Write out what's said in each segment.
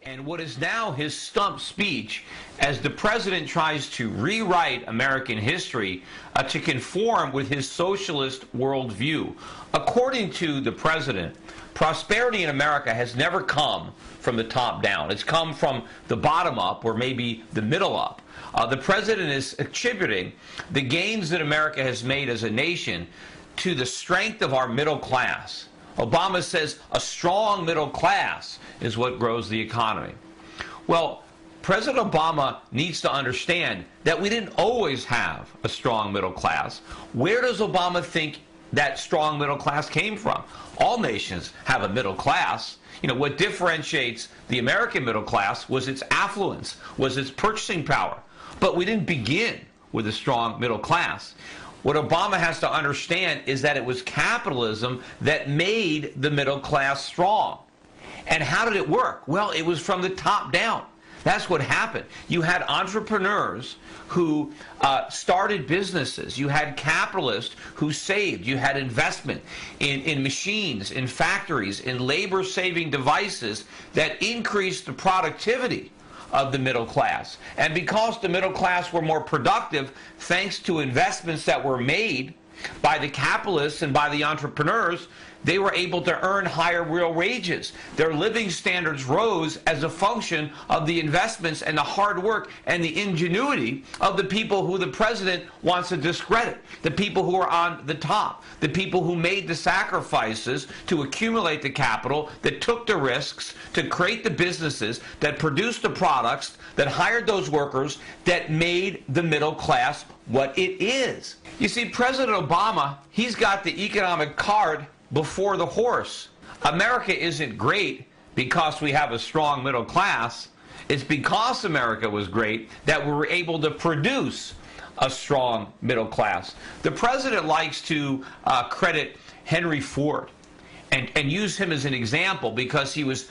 And what is now his stump speech as the president tries to rewrite American history to conform with his socialist worldview. According to the president, prosperity in America has never come from the top down. It's come from the bottom up, or maybe the middle up. The president is attributing the gains that America has made as a nation to the strength of our middle class. Obama says a strong middle class is what grows the economy. Well, President Obama needs to understand that we didn't always have a strong middle class. Where does Obama think that strong middle class came from? All nations have a middle class. You know, what differentiates the American middle class was its affluence, was its purchasing power. But we didn't begin with a strong middle class. What Obama has to understand is that it was capitalism that made the middle class strong. And how did it work? Well, it was from the top down. That's what happened. You had entrepreneurs who started businesses. You had capitalists who saved. You had investment in machines, in factories, in labor-saving devices that increased the productivity of the middle class. And because the middle class were more productive, thanks to investments that were made by the capitalists and by the entrepreneurs, they were able to earn higher real wages. Their living standards rose as a function of the investments and the hard work and the ingenuity of the people who the president wants to discredit, the people who are on the top, the people who made the sacrifices to accumulate the capital, that took the risks to create the businesses, that produced the products, that hired those workers, that made the middle class what it is. You see, President Obama, he's got the economic cart before the horse. America isn't great because we have a strong middle class. It's because America was great that we were able to produce a strong middle class. The president likes to credit Henry Ford and use him as an example because he was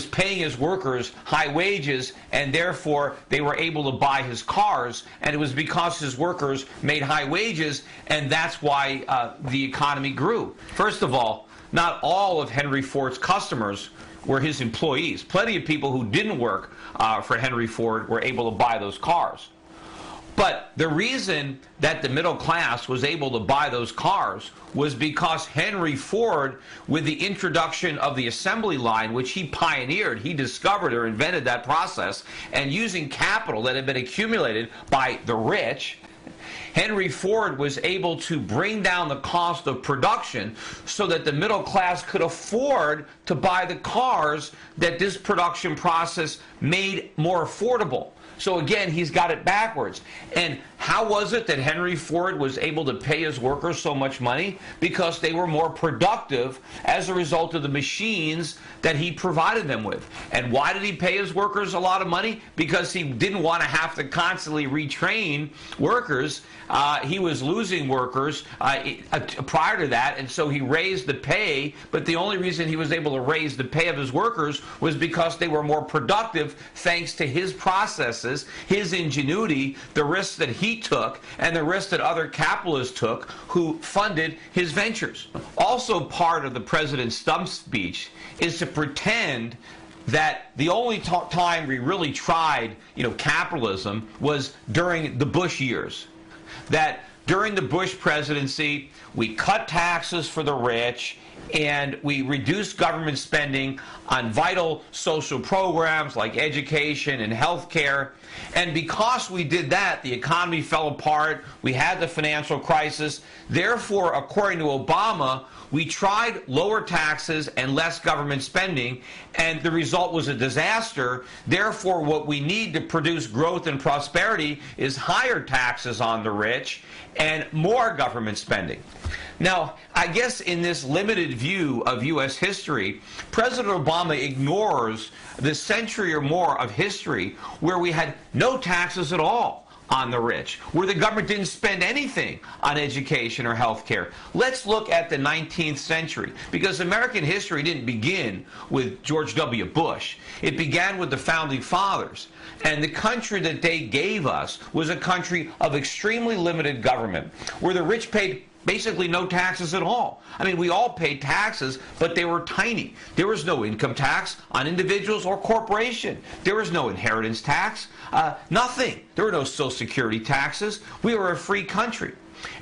paying his workers high wages, and therefore they were able to buy his cars, and it was because his workers made high wages, and that's why the economy grew. First of all, not all of Henry Ford's customers were his employees. Plenty of people who didn't work for Henry Ford were able to buy those cars. But the reason that the middle class was able to buy those cars was because Henry Ford, with the introduction of the assembly line, which he pioneered, he discovered or invented that process, and using capital that had been accumulated by the rich, Henry Ford was able to bring down the cost of production so that the middle class could afford to buy the cars that this production process made more affordable. So again, he's got it backwards. And how was it that Henry Ford was able to pay his workers so much money? Because they were more productive as a result of the machines that he provided them with. And why did he pay his workers a lot of money? Because he didn't want to have to constantly retrain workers. He was losing workers prior to that, and so he raised the pay, but the only reason he was able to raise the pay of his workers was because they were more productive thanks to his processes, his ingenuity, the risks that he took, and the risks that other capitalists took who funded his ventures. Also part of the president's stump speech is to pretend that the only time we really tried, capitalism was during the Bush years. That during the Bush presidency, we cut taxes for the rich and we reduced government spending on vital social programs like education and health care. And because we did that, the economy fell apart, we had the financial crisis. Therefore, according to Obama, we tried lower taxes and less government spending, and the result was a disaster. Therefore, what we need to produce growth and prosperity is higher taxes on the rich and more government spending. Now, I guess in this limited view of U.S. history, President Obama ignores the century or more of history where we had no taxes at all on the rich, where the government didn't spend anything on education or health care. Let's look at the 19th century, because American history didn't begin with George W. Bush. It began with the Founding Fathers. And the country that they gave us was a country of extremely limited government, where the rich paid basically no taxes at all. I mean, we all paid taxes, but they were tiny. There was no income tax on individuals or corporation. There was no inheritance tax, nothing. There were no Social Security taxes. We were a free country.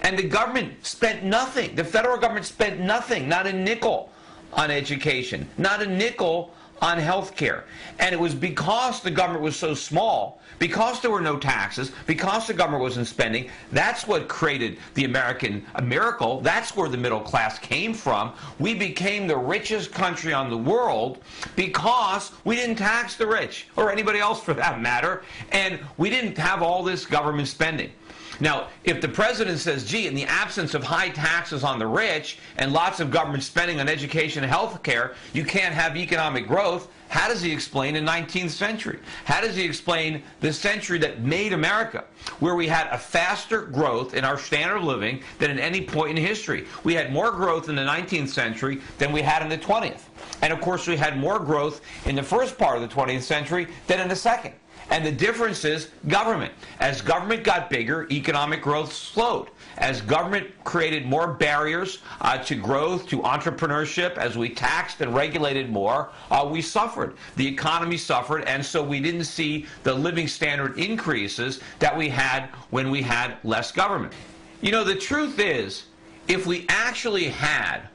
And the government spent nothing. The federal government spent nothing, not a nickel on education, not a nickel on health care. And it was because the government was so small, because there were no taxes, because the government wasn't spending, that's what created the American miracle. That's where the middle class came from. We became the richest country on the world because we didn't tax the rich, or anybody else for that matter, and we didn't have all this government spending. Now, if the president says, gee, in the absence of high taxes on the rich and lots of government spending on education and health care, you can't have economic growth, how does he explain the 19th century? How does he explain the century that made America, where we had a faster growth in our standard of living than at any point in history? We had more growth in the 19th century than we had in the 20th. And of course, we had more growth in the first part of the 20th century than in the second. And the difference is government. As government got bigger, economic growth slowed. As government created more barriers to growth, to entrepreneurship, as we taxed and regulated more, we suffered. The economy suffered, and so we didn't see the living standard increases that we had when we had less government. You know, the truth is, if we actually had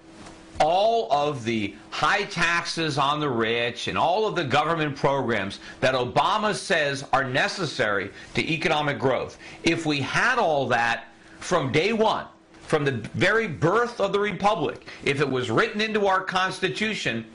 all of the high taxes on the rich and all of the government programs that Obama says are necessary to economic growth, if we had all that from day one, from the very birth of the Republic, if it was written into our Constitution,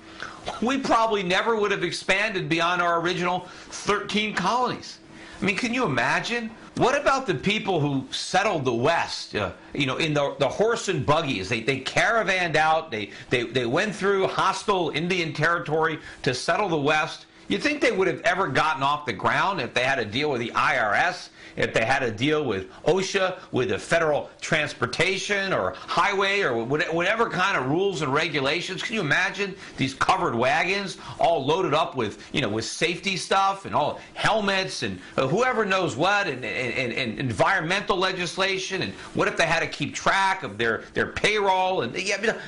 we probably never would have expanded beyond our original 13 colonies. I mean, can you imagine? What about the people who settled the West, in the horse and buggies? They caravanned out, they went through hostile Indian territory to settle the West. You think they would have ever gotten off the ground if they had to deal with the IRS, if they had to deal with OSHA, with the Federal Transportation or Highway or whatever kind of rules and regulations? Can you imagine these covered wagons all loaded up with, with safety stuff and all helmets and whoever knows what and environmental legislation? And what if they had to keep track of their payroll? And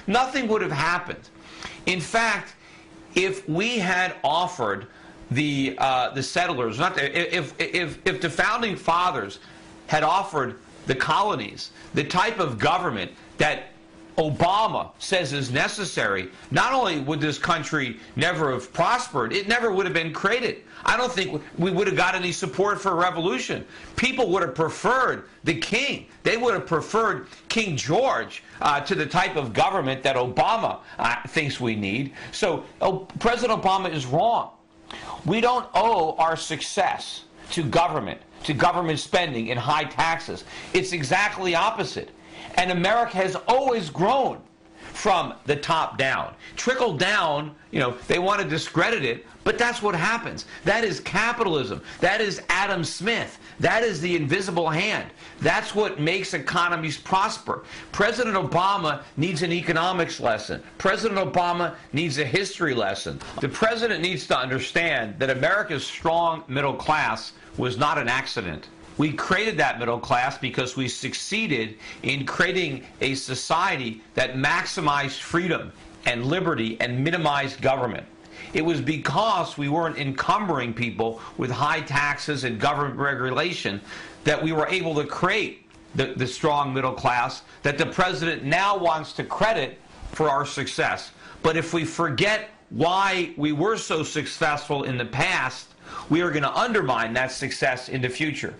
nothing would have happened. In fact, if we had offered the settlers, if the founding fathers had offered the colonies the type of government that Obama says is necessary, not only would this country never have prospered, it never would have been created. I don't think we would have got any support for a revolution. People would have preferred the king. They would have preferred King George to the type of government that Obama thinks we need. So President Obama is wrong. We don't owe our success to government spending and high taxes. It's exactly opposite. And America has always grown from the top down. Trickle down, they want to discredit it, but that's what happens. That is capitalism. That is Adam Smith. That is the invisible hand. That's what makes economies prosper. President Obama needs an economics lesson. President Obama needs a history lesson. The president needs to understand that America's strong middle class was not an accident. We created that middle class because we succeeded in creating a society that maximized freedom and liberty and minimized government. It was because we weren't encumbering people with high taxes and government regulation that we were able to create the strong middle class that the president now wants to credit for our success. But if we forget why we were so successful in the past, we are going to undermine that success in the future.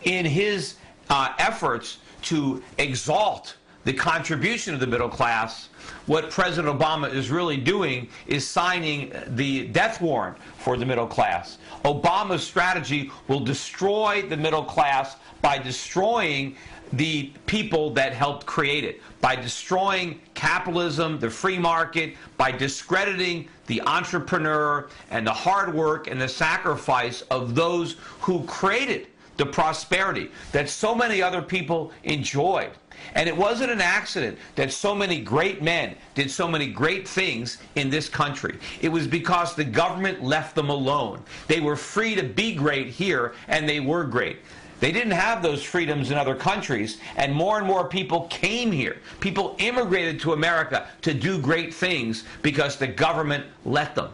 In his efforts to exalt the contribution of the middle class, what President Obama is really doing is signing the death warrant for the middle class. Obama's strategy will destroy the middle class by destroying the people that helped create it, by destroying capitalism, the free market, by discrediting the entrepreneur and the hard work and the sacrifice of those who created the prosperity that so many other people enjoyed. And it wasn't an accident that so many great men did so many great things in this country. It was because the government left them alone. They were free to be great here, and they were great. They didn't have those freedoms in other countries, and more people came here. People immigrated to America to do great things because the government let them.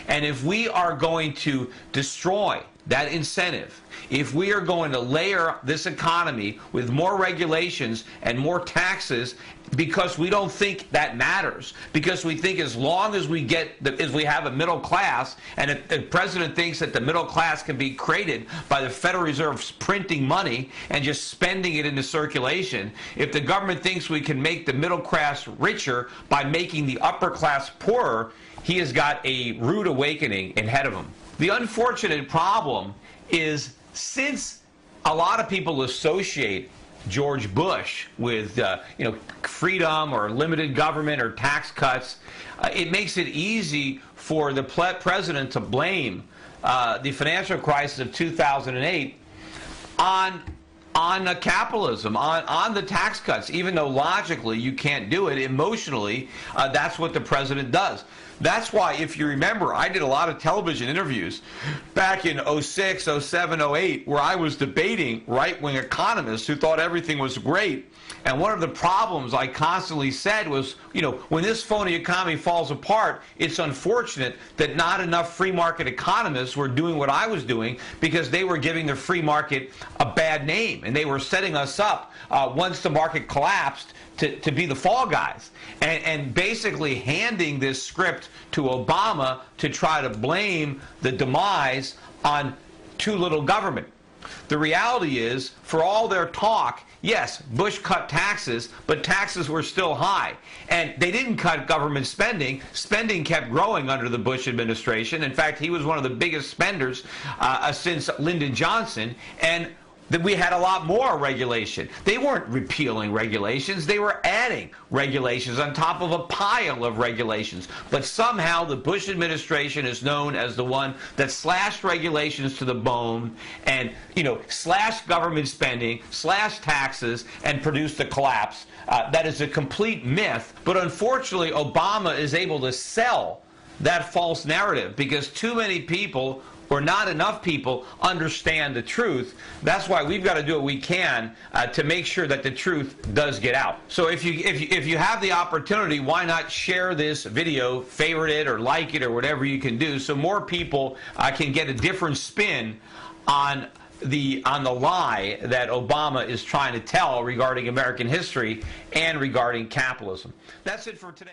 And if we are going to destroy that incentive, if we are going to layer this economy with more regulations and more taxes because we don't think that matters, because we think as long as we have a middle class, and if the president thinks that the middle class can be created by the Federal Reserve printing money and just spending it into circulation, if the government thinks we can make the middle class richer by making the upper class poorer, he has got a rude awakening ahead of him. The unfortunate problem is, since a lot of people associate George Bush with freedom or limited government or tax cuts, it makes it easy for the president to blame the financial crisis of 2008 on capitalism, on the tax cuts, even though logically you can't do it. Emotionally, that's what the president does. That's why, if you remember, I did a lot of television interviews back in 06, 07, 08, where I was debating right-wing economists who thought everything was great. And one of the problems I constantly said was, when this phony economy falls apart, it's unfortunate that not enough free market economists were doing what I was doing, because they were giving the free market a bad name, and they were setting us up once the market collapsed to be the fall guys, and basically handing this script to Obama to try to blame the demise on too little government. The reality is, for all their talk, yes, Bush cut taxes, but taxes were still high. And they didn't cut government spending. Spending kept growing under the Bush administration. In fact, he was one of the biggest spenders since Lyndon Johnson. And that we had a lot more regulation. They weren't repealing regulations, they were adding regulations on top of a pile of regulations. But somehow the Bush administration is known as the one that slashed regulations to the bone and, slashed government spending, slashed taxes, and produced a collapse. That is a complete myth. But unfortunately, Obama is able to sell that false narrative because too many people, or not enough people, understand the truth. That's why we've got to do what we can to make sure that the truth does get out. So if you have the opportunity, why not share this video, favorite it or like it or whatever you can do, so more people can get a different spin on the lie that Obama is trying to tell regarding American history and regarding capitalism. That's it for today.